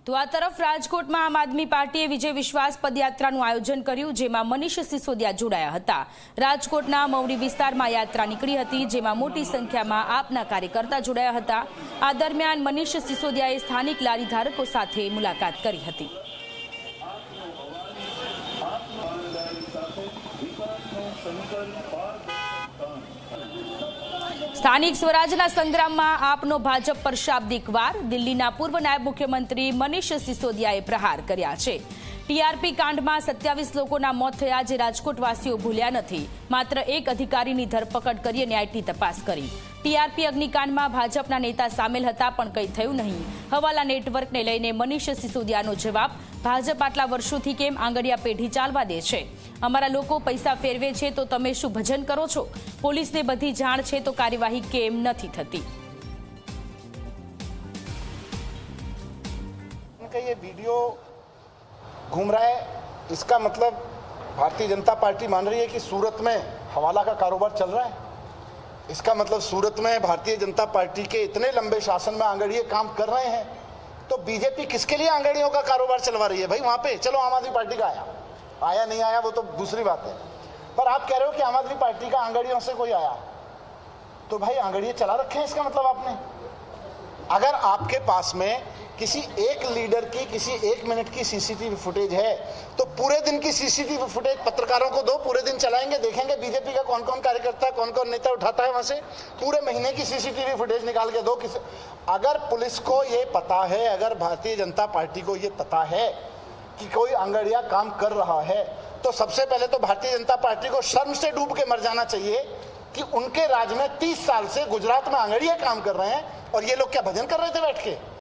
તો આ તરફ રાજકોટમાં આમ આદમી પાર્ટીએ વિજય વિશ્વાસ પદયાત્રાનું આયોજન કર્યું, જેમાં મનીષ સિસોદિયા જોડાયા હતા। રાજકોટના મવડી વિસ્તારમાં યાત્રા નીકળી હતી, જેમાં મોટી સંખ્યામાં આપના કાર્યકર્તા જોડાયા હતા। આ દરમિયાન મનીષ સિસોદિયાએ સ્થાનિક લારી ધારકો સાથે મુલાકાત કરી હતી। સ્થાનિક સ્વરાજના સંગ્રામમાં આપનો ભાજપ પર શાબ્દિક વાર। દિલ્હીના પૂર્વ નાયબ મુખ્યમંત્રી મનીષ સિસોદિયાએ પ્રહાર કર્યા છે। ટીઆરપી કાંડમાં 27 લોકોના મોત થયા, જે રાજકોટવાસીઓ ભૂલ્યા નથી। માત્ર એક અધિકારીની ધરપકડ કરી અને આઈટી તપાસ કરી। ટીઆરપી અગ્નિકાંડમાં ભાજપના નેતા સામેલ હતા, પણ કંઈ થયું નહીં। હવાલા નેટવર્કને લઈને મનીષ સિસોદિયાનો જવાબ, ભાજપ આટલા વર્ષોથી કેમ આંગળિયા પેઢી ચાલવા દે છે? અમારા લોકો પૈસા ફેરવે છે તો તમે શું ભજન કરો છો? પોલીસને બધી જાણ છે તો કાર્યવાહી કેમ નથી થતી? ये वीडियो घूम रहा है, इसका मतलब भारतीय जनता पार्टी मान रही है कि सूरत में हवाला का कारोबार चल रहा है। इसका मतलब सूरत में भारतीय जनता पार्टी के इतने लंबे शासन में आंगड़िए काम कर रहे हैं, तो बीजेपी किसके लिए आंगड़ियों का कारोबार चलवा रही है? भाई वहां पे चलो आम आदमी पार्टी का आया नहीं आया वो तो दूसरी बात है, पर आप कह रहे हो कि आम आदमी पार्टी का आंगड़ियों से कोई आया, तो भाई आंगड़िए चला रखे हैं। इसका मतलब आपने, अगर आपके पास में किसी एक लीडर की किसी एक मिनट की सीसीटीवी फुटेज है, तो पूरे दिन की सीसीटीवी फुटेज पत्रकारों को दो, पूरे दिन चलाएंगे, देखेंगे बीजेपी का कौन कौन कार्यकर्ता कौन कौन नेता उठाता है वहां से। पूरे महीने की सीसीटीवी फुटेज निकाल के दो। अगर पुलिस को ये पता है, अगर भारतीय जनता पार्टी को ये पता है कि कोई आंगड़िया काम कर रहा है, तो सबसे पहले तो भारतीय जनता पार्टी को शर्म से डूब के मर जाना चाहिए कि उनके राज में 30 साल से गुजरात में आंगड़िया काम कर रहे हैं और ये लोग क्या भजन कर रहे थे बैठ के?